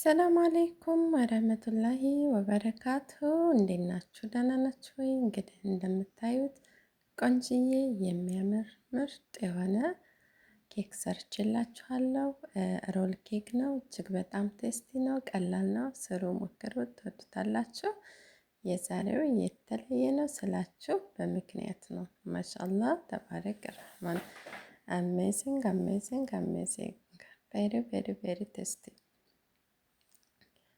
ሰላም አለይኩም ወረህመቱላሂ ወበረካቱ። እንዴት ናችሁ? ደህና ናችሁ ወይ? እንግዲህ እንደምታዩት ቆንጅዬ የሚያምር ምርጥ የሆነ ኬክ ሰርችላችኋለሁ። ሮል ኬክ ነው። እጅግ በጣም ቴስቲ ነው። ቀላል ነው። ስሩ፣ ሞክሩት፣ ትወዱታላችሁ። የዛሬው የተለየ ነው ስላችሁ በምክንያት ነው። ማሻአላህ ተባረክ ረህማን። አሜዚንግ አሜዚንግ አሜዚንግ ቬሪ ቬሪ ቬሪ ቴስቲ።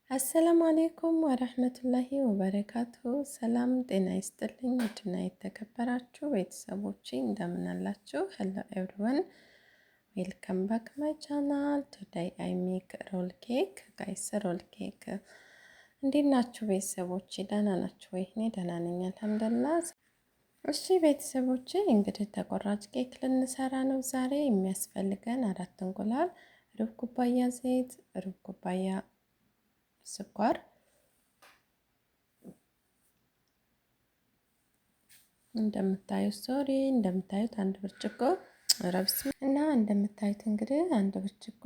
አሰላሙ አሌይኩም ወረህመቱላሂ ወበረካቱ። ሰላም ጤና ይስጥልኝ። ውድና የተከበራችሁ ቤተሰቦቼ እንደምን አላችሁ? ሄሎ ኤቭሪዋን ዌልካም ባክ ማይ ቻናል። ቱዴይ አይ ሜክ ሮል ኬክ ጋይስ። ሮል ኬክ እንዴት ናችሁ ቤተሰቦቼ? ደህና ናችሁ ወይ? እኔ ደህና ነኝ አልሐምዱሊላህ። እሺ ቤተሰቦቼ እንግዲህ ተቆራጭ ኬክ ልንሰራ ነው ዛሬ። የሚያስፈልገን 4 እንቁላል፣ ሩብ ኩባያ ዘይት፣ ሩብ ኩባያ ስኳር፣ እንደምታዩት አንድ ብርጭቆ ረብስ እና እንደምታዩት እንግዲህ አንድ ብርጭቆ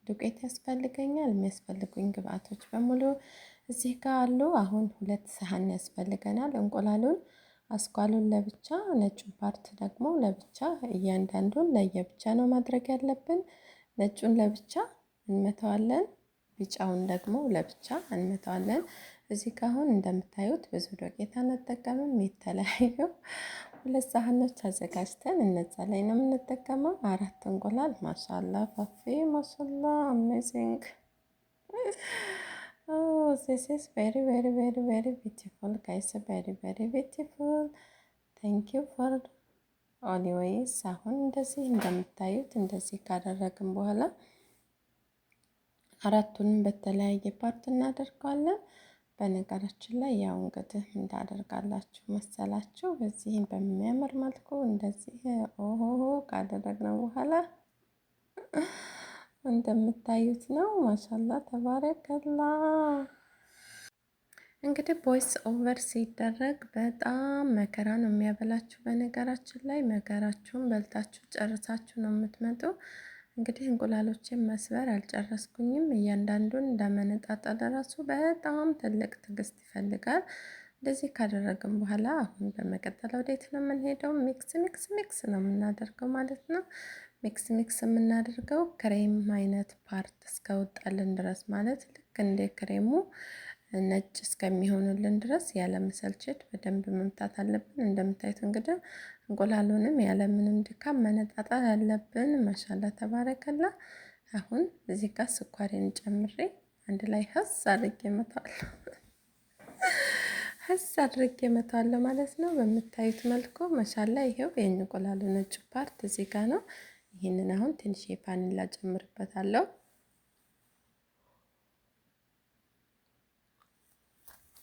ዱቄት ያስፈልገኛል። የሚያስፈልጉኝ ግብአቶች በሙሉ እዚህ ጋር አሉ። አሁን 2 ሰሃን ያስፈልገናል። እንቁላሉን አስኳሉን ለብቻ፣ ነጩን ፓርት ደግሞ ለብቻ፣ እያንዳንዱን ለየብቻ ነው ማድረግ ያለብን። ነጩን ለብቻ እንመታዋለን፣ ቢጫውን ደግሞ ለብቻ እንመታዋለን። እዚህ ጋር አሁን እንደምታዩት ብዙ ዱቄት አንጠቀምም። የተለያዩ 2 ሳህኖች አዘጋጅተን እነዛ ላይ ነው የምንጠቀመው። 4 እንቁላል ማሻላ ፋፊ ማሻላ አሜዚንግ ዚስ ኢዝ ቬሪ ቬሪ ቬሪ ቬሪ ቢዩቲፉል ጋይስ፣ ቬሪ ቬሪ ቢዩቲፉል ቴንክ ዩ ፎር ኦልዌይስ። አሁን እንደዚህ እንደምታዩት እንደዚህ ካደረግን በኋላ አራቱንም በተለያየ ፓርት እናደርገዋለን። በነገራችን ላይ ያው እንግዲህ እንዳደርጋላችሁ መሰላችሁ በዚህን በሚያምር መልኩ እንደዚህ ኦሆ ካደረግነው በኋላ እንደምታዩት ነው። ማሻላ ተባረከላ። እንግዲህ ቮይስ ኦቨር ሲደረግ በጣም መከራ ነው የሚያበላችሁ። በነገራችን ላይ መከራችሁን በልታችሁ ጨርሳችሁ ነው የምትመጡ። እንግዲህ እንቁላሎችን መስበር አልጨረስኩኝም። እያንዳንዱን እንደመነጣጠል ራሱ በጣም ትልቅ ትዕግስት ይፈልጋል። እንደዚህ ካደረግን በኋላ አሁን በመቀጠል ወዴት ነው የምንሄደው? ሚክስ ሚክስ ሚክስ ነው የምናደርገው ማለት ነው። ሚክስ ሚክስ የምናደርገው ክሬም አይነት ፓርት እስከወጣልን ድረስ ማለት ልክ እንደ ክሬሙ ነጭ እስከሚሆንልን ድረስ ያለመሰልቸት በደንብ መምታት አለብን። እንደምታዩት እንግዲህ እንቁላሉንም ያለምንም ድካም መነጣጣል አለብን። ማሻላ ተባረከላ። አሁን እዚህ ጋር ስኳሬን ጨምሬ አንድ ላይ ሀስ አድርጌ እመታዋለሁ። ሀስ አድርጌ እመታዋለሁ ማለት ነው። በምታዩት መልኩ ማሻላ ይሄው የእንቁላሉ ነጭ ፓርት እዚህ ጋር ነው። ይህንን አሁን ትንሽ የቫኒላ ጨምርበታለሁ።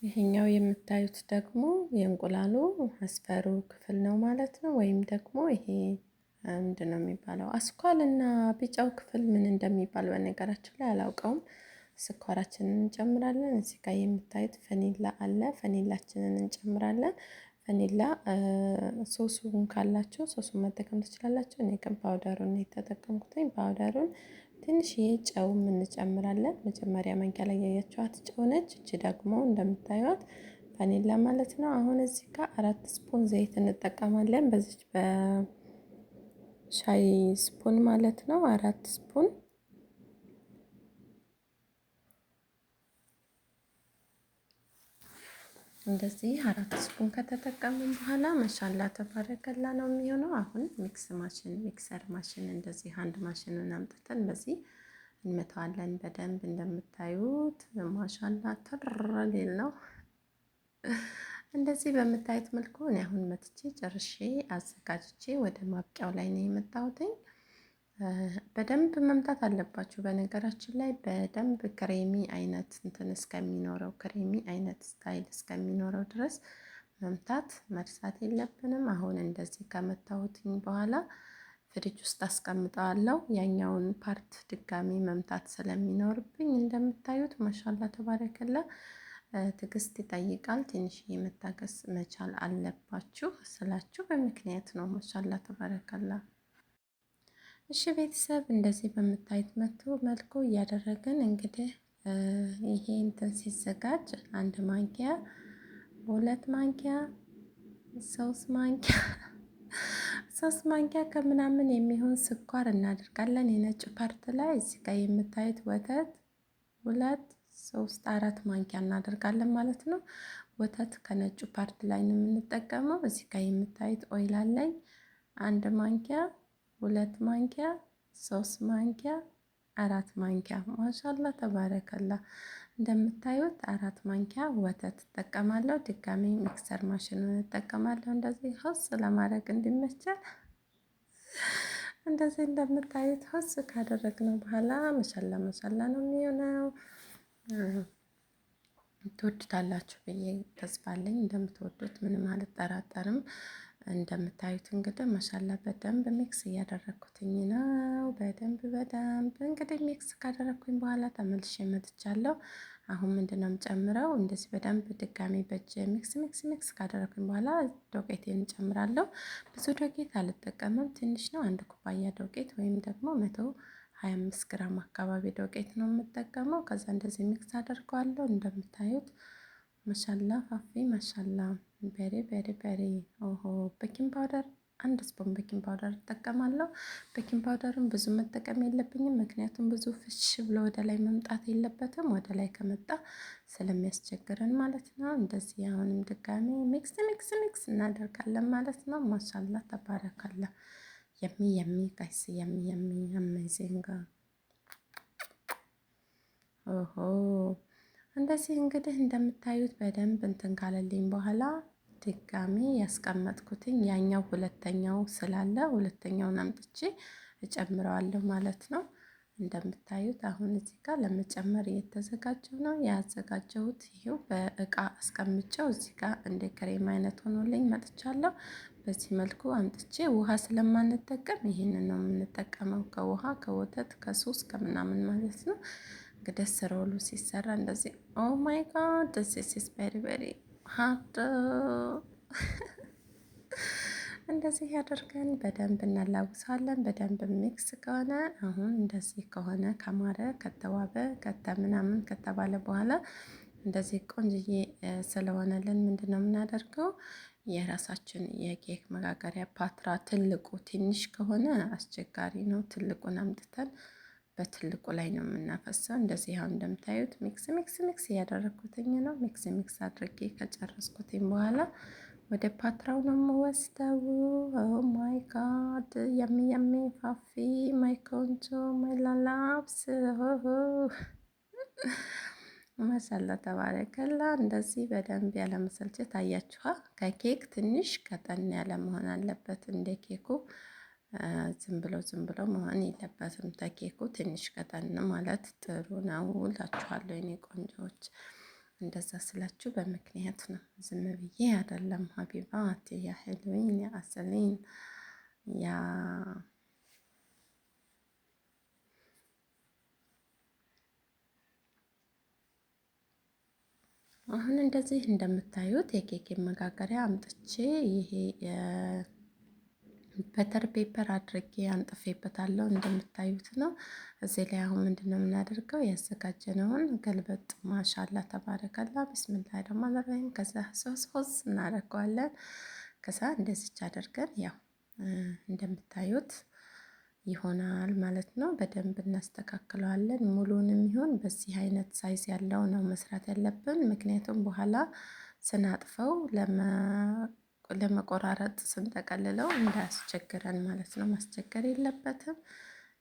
ይሄኛው የምታዩት ደግሞ የእንቁላሉ መስፈሩ ክፍል ነው ማለት ነው። ወይም ደግሞ ይሄ ምንድን ነው የሚባለው? አስኳል እና ቢጫው ክፍል ምን እንደሚባል በነገራችን ላይ አላውቀውም። ስኳራችንን እንጨምራለን። እዚህ ጋር የምታዩት ፈኒላ አለ። ፈኒላችንን እንጨምራለን። ፈኒላ ሶሱን ካላችሁ ሶሱን መጠቀም ትችላላችሁ። እኔ ግን ፓውደሩን የተጠቀምኩትኝ። ፓውደሩን ትንሽዬ ጨውም እንጨምራለን። መጀመሪያ ማንኪያ ላይ ያያችኋት ጨው ነች። እቺ ደግሞ እንደምታዩት ቫኒላ ማለት ነው። አሁን እዚህ ጋር 4 ስፑን ዘይት እንጠቀማለን። በዚች በሻይ ስፑን ማለት ነው 4 ስፑን እንደዚህ 4 ስፑን ከተጠቀምን በኋላ ማሻላ ተባረከላ ነው የሚሆነው። አሁን ሚክሰር ማሽን እንደዚህ አንድ ማሽንን አምጥተን በዚህ እንመታዋለን በደንብ። እንደምታዩት ማሻላ ተረሊል ነው። እንደዚህ በምታዩት መልኩ እኔ አሁን መትቼ ጨርሼ አዘጋጅቼ ወደ ማብቂያው ላይ ነው የመጣሁትኝ። በደንብ መምታት አለባችሁ። በነገራችን ላይ በደንብ ክሬሚ አይነት እንትን እስከሚኖረው ክሬሚ አይነት ስታይል እስከሚኖረው ድረስ መምታት መርሳት የለብንም። አሁን እንደዚህ ከመታሁትኝ በኋላ ፍሪጅ ውስጥ አስቀምጠዋለሁ። ያኛውን ፓርት ድጋሚ መምታት ስለሚኖርብኝ እንደምታዩት ማሻላ ተባረከላ። ትዕግስት ይጠይቃል። ትንሽ መታገስ መቻል አለባችሁ ስላችሁ በምክንያት ነው። ማሻላ ተባረከላ። እሺ ቤተሰብ እንደዚህ በምታዩት መልኩ እያደረግን እንግዲህ ይሄ እንትን ሲዘጋጅ 1 ማንኪያ፣ 2 ማንኪያ፣ 3 ማንኪያ 3 ማንኪያ ከምናምን የሚሆን ስኳር እናደርጋለን። የነጭ ፓርት ላይ እዚህ ጋር የምታዩት ወተት 2፣ 3፣ 4 ማንኪያ እናደርጋለን ማለት ነው። ወተት ከነጩ ፓርት ላይ ነው የምንጠቀመው። እዚህ ጋር የምታዩት ኦይል አለኝ 1 ማንኪያ፣ 2 ማንኪያ፣ 3 ማንኪያ፣ 4 ማንኪያ። ማሻላ ተባረከላ። እንደምታዩት 4 ማንኪያ ወተት እጠቀማለሁ። ድጋሚ ሚክሰር ማሽኑን እጠቀማለሁ። እንደዚህ ሆስ ለማድረግ እንዲመቸል እንደዚህ እንደምታዩት ሆስ ካደረግነው በኋላ መሻላ ነው የሚሆነው። ትወዱታላችሁ ብዬ ተስፋ አለኝ። እንደምትወዱት ምንም አልጠራጠርም። እንደምታዩት እንግዲህ ማሻላ በደንብ ሚክስ እያደረግኩትኝ ነው። በደንብ እንግዲህ ሚክስ ካደረግኩኝ በኋላ ተመልሼ መጥቻለሁ። አሁን ምንድነው የምጨምረው? እንደዚህ በደንብ ድጋሚ በእጅ ሚክስ ካደረግኩኝ በኋላ ዶቄቴን እጨምራለሁ። ብዙ ዶቄት አልጠቀምም፣ ትንሽ ነው። 1 ኩባያ ዶቄት ወይም ደግሞ 125 ግራም አካባቢ ዶቄት ነው የምጠቀመው። ከዛ እንደዚህ ሚክስ አደርገዋለሁ። እንደምታዩት ማሻላ ፋፊ ማሻላ በሬ ኦሆ። ቤኪንግ ፓውደር 1 ስፖን ቤኪንግ ፓውደር እጠቀማለሁ። ቤኪንግ ፓውደርን ብዙ መጠቀም የለብኝም፣ ምክንያቱም ብዙ ፍሽ ብሎ ወደ ላይ መምጣት የለበትም። ወደ ላይ ከመጣ ስለሚያስቸግረን ማለት ነው። እንደዚህ አሁንም ድጋሚ ሚክስ እናደርጋለን ማለት ነው። ማሻላ ተባረካላ። የሚ ጋይስ የሚ አሜዚንግ። ኦሆ እንደዚህ እንግዲህ እንደምታዩት በደንብ እንትን ካለልኝ በኋላ ድጋሚ ያስቀመጥኩትኝ ያኛው ሁለተኛው ስላለ ሁለተኛውን አምጥቼ እጨምረዋለሁ ማለት ነው። እንደምታዩት አሁን እዚህ ጋር ለመጨመር እየተዘጋጀው ነው። ያዘጋጀሁት ይሄው በእቃ አስቀምጨው እዚህ ጋር እንደ ክሬም አይነት ሆኖልኝ መጥቻለሁ። በዚህ መልኩ አምጥቼ ውሃ ስለማንጠቀም ይሄንን ነው የምንጠቀመው። ከውሃ ከወተት ከሶስ ከምናምን ማለት ነው። እንግዲህ ስሮሉ ሲሰራ እንደዚህ ኦ ማይ ጋድ ዲስ ኢዝ ቬሪ ሃርድ። እንደዚህ ያደርገን በደንብ እናላውሳለን። በደንብ ሚክስ ከሆነ አሁን እንደዚህ ከሆነ ከማረ ከተዋበ ምናምን ከተባለ በኋላ እንደዚህ ቆንጅዬ ስለሆነልን ምንድን ነው የምናደርገው? የራሳችን የኬክ መጋገሪያ ፓትራ ትልቁ፣ ትንሽ ከሆነ አስቸጋሪ ነው። ትልቁን አምጥተን በትልቁ ላይ ነው የምናፈሰው። እንደዚህ አሁን እንደምታዩት ሚክስ እያደረግኩትኝ ነው። ሚክስ አድርጌ ከጨረስኩትኝ በኋላ ወደ ፓትራው ነው የምወስደው። ኦ ማይ ጋድ የሚ ፋፊ ማይ ኮንጆ ማይ ላላብስ ማሻላ ተባረከላ። እንደዚህ በደንብ ያለ መሰልቸት አያችኋ። ከኬክ ትንሽ ቀጠን ያለ መሆን አለበት። እንደ ኬኩ ዝም ብሎ መሆን የለበትም። ተኬኩ ትንሽ ቀጠን ማለት ጥሩ ነው እላችኋለሁ የኔ ቆንጆዎች። እንደዛ ስላችሁ በምክንያት ነው፣ ዝም ብዬ አይደለም። ሀቢባ ያ ሄልዊን ያ አሰሊን ያ አሁን እንደዚህ እንደምታዩት የኬክ መጋገሪያ አምጥቼ ይሄ በተር ፔፐር አድርጌ አንጥፌበታለሁ። እንደምታዩት ነው። እዚህ ላይ አሁን ምንድነው የምናደርገው? ያዘጋጀነውን ገልበጥ ማሻላ ተባረከላ። ቢስሚላህ ረህማን ረሂም። ከዛ ሶስ እናደርገዋለን። ከዛ እንደዚች አድርገን ያው እንደምታዩት ይሆናል ማለት ነው። በደንብ እናስተካክለዋለን። ሙሉንም ይሁን በዚህ አይነት ሳይዝ ያለው ነው መስራት ያለብን፣ ምክንያቱም በኋላ ስናጥፈው ለመቆራረጥ ስንጠቀልለው እንዳያስቸግረን ማለት ነው። ማስቸገር የለበትም።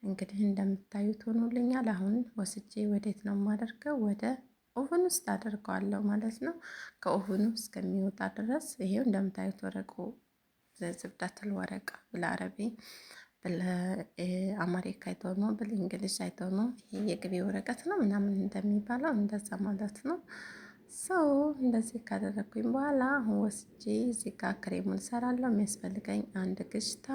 እንግዲህ እንደምታዩት ሆኖልኛል። አሁን ወስጄ ወዴት ነው የማደርገው? ወደ ኦቨን ውስጥ አደርገዋለሁ ማለት ነው። ከኦቨኑ እስከሚወጣ ድረስ ይሄው እንደምታዩት ወረቁ ዝብዳትል ወረቃ ብልአረቢ ብልአማሪካ አይተው ነው ብልእንግሊዝ አይተው ነው። ይሄ የቅቤ ወረቀት ነው ምናምን እንደሚባለው እንደዛ ማለት ነው። ሰው እንደዚህ ካደረግኩኝ በኋላ አሁን ወስጄ እዚህ ጋር ክሬሙን እሰራለሁ። የሚያስፈልገኝ 1 ግሽታ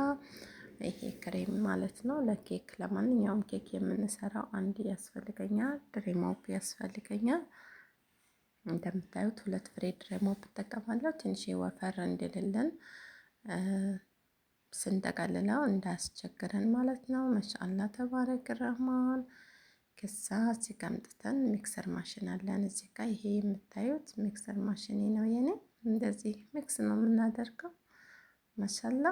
ይሄ ክሬም ማለት ነው። ለኬክ ለማንኛውም ኬክ የምንሰራው 1 ያስፈልገኛል። ድሬሞፕ ያስፈልገኛል። እንደምታዩት 2 ፍሬ ድሬሞፕ እጠቀማለሁ። ትንሽ ወፈር እንድልልን ስንጠቀልለው እንዳያስቸግረን ማለት ነው። ማሻአላ ተባረክ ረህማን። ከዛ እዚህ ጋ አምጥተን ሚክሰር ማሽን አለን እዚህ ጋ። ይሄ የምታዩት ሚክሰር ማሽኔ ነው የኔ። እንደዚህ ሚክስ ነው የምናደርገው። ማሻአላ።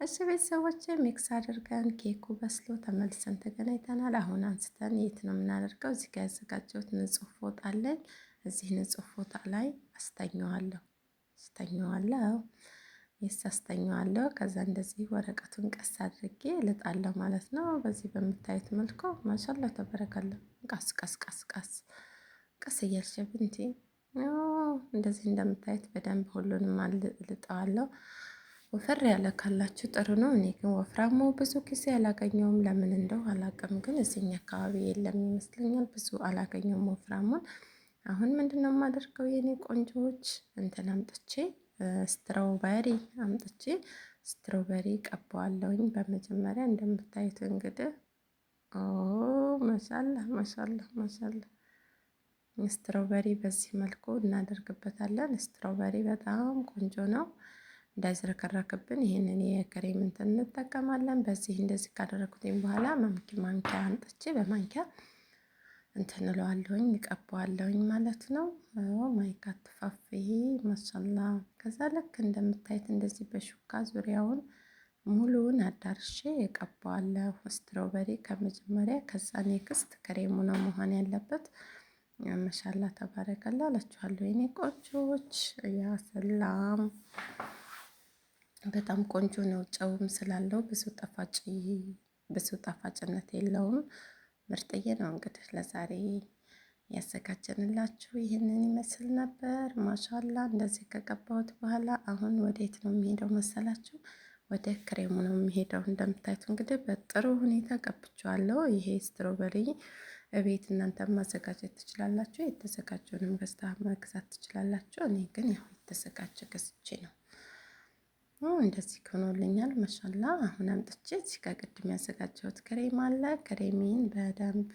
እሺ ቤተሰቦቼ ሚክስ አድርገን ኬኩ በስሎ ተመልሰን ተገናኝተናል። አሁን አንስተን የት ነው የምናደርገው? እዚህ ጋር ያዘጋጀሁት ንጹህ ፎጣ አለኝ። እዚህ ንጹህ ፎጣ ላይ አስተኛዋለሁ። አስተኛዋለሁ። ከዛ እንደዚህ ወረቀቱን ቀስ አድርጌ ልጣለሁ ማለት ነው። በዚህ በምታዩት መልኩ ማሻአላ ተበረካለሁ። ቀስ ቀስ ቀስ ቀስ ቀስ እያልሽ ብንቲ እንደዚህ እንደምታዩት በደንብ ሁሉንም ልጠዋለሁ። ወፈር ያለ ካላችሁ ጥሩ ነው። እኔ ግን ወፍራሙ ብዙ ጊዜ አላገኘውም። ለምን እንደው አላውቅም፣ ግን እዚህኛ አካባቢ የለም ይመስለኛል። ብዙ አላገኘውም ወፍራሙን። አሁን ምንድነው የማደርገው የኔ ቆንጆዎች? እንትን አምጥቼ ስትሮበሪ አምጥቼ ስትሮበሪ ቀባዋለሁኝ በመጀመሪያ እንደምታዩት እንግዲህ። ኦ ማሻአላ ማሻአላ ማሻአላ። ስትሮበሪ በዚህ መልኩ እናደርግበታለን። ስትሮበሪ በጣም ቆንጆ ነው። እንዳይዝረከረክብን ይህንን የክሬም እንትን እንጠቀማለን። በዚህ እንደዚህ ካደረኩትኝ በኋላ ማንኪያ አንጥቼ በማንኪያ እንትን እለዋለሁኝ እቀባዋለሁኝ ማለት ነው። ማይካት ፋፍ ማሻላ። ከዛ ልክ እንደምታዩት እንደዚህ በሹካ ዙሪያውን ሙሉውን አዳርሼ እቀባዋለሁ። ስትሮበሪ ከመጀመሪያ፣ ከዛ ኔክስት ክሬሙ ነው መሆን ያለበት። ማሻላ ተባረከላ እላችኋለሁ የኔ ቆንጆች። ያ ሰላም በጣም ቆንጆ ነው። ጨውም ስላለው ብዙ ጣፋጭነት የለውም። ምርጥዬ ነው። እንግዲህ ለዛሬ ያዘጋጀንላችሁ ይህንን ይመስል ነበር። ማሻላ እንደዚህ ከቀባሁት በኋላ አሁን ወዴት ነው የሚሄደው መሰላችሁ? ወደ ክሬሙ ነው የሚሄደው። እንደምታዩት እንግዲህ በጥሩ ሁኔታ ቀብቼዋለሁ። ይሄ ስትሮበሪ እቤት እናንተ ማዘጋጀት ትችላላችሁ። የተዘጋጀውንም ገዝታ መግዛት ትችላላችሁ። እኔ ግን ያው የተዘጋጀ ገዝቼ ነው። እንደዚህ ሆኖልኛል። ማሻላ። አሁን አምጥቼ እዚህ ጋር ቅድም ያዘጋጀሁት ክሬም አለ። ክሬሜን በደንብ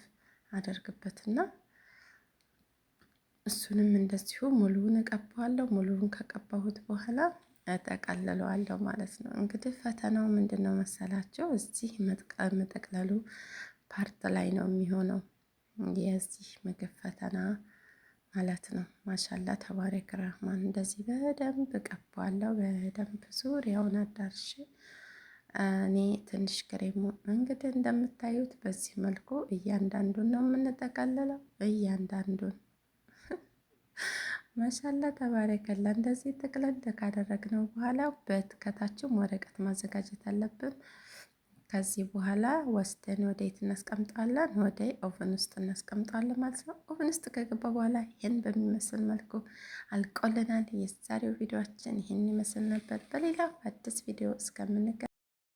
አደርግበትና እሱንም እንደዚሁ ሙሉውን እቀባዋለሁ። ሙሉውን ከቀባሁት በኋላ እጠቀልለዋለሁ ማለት ነው። እንግዲህ ፈተናው ምንድን ነው መሰላቸው? እዚህ መጠቅለሉ ፓርት ላይ ነው የሚሆነው የዚህ ምግብ ፈተና ማለት ነው። ማሻላ ተባረክ ረህማን። እንደዚህ በደንብ እቀባዋለሁ። በደንብ ዙሪያውን አዳርሼ እኔ ትንሽ ክሬሙ እንግዲህ እንደምታዩት በዚህ መልኩ እያንዳንዱን ነው የምንጠቀልለው። እያንዳንዱን ማሻላ ተባረከላ። እንደዚህ ጥቅልል ካደረግነው በኋላ ከታችም ወረቀት ማዘጋጀት አለብን። ከዚህ በኋላ ወስደን ወደ የት እናስቀምጣለን? ወደ ኦቨን ውስጥ እናስቀምጣለን ማለት ነው። ኦቨን ውስጥ ከገባ በኋላ ይህን በሚመስል መልኩ አልቆልናል። የዛሬው ቪዲዮአችን ይህን ይመስል ነበር። በሌላ አዲስ ቪዲዮ እስከምንገናኝ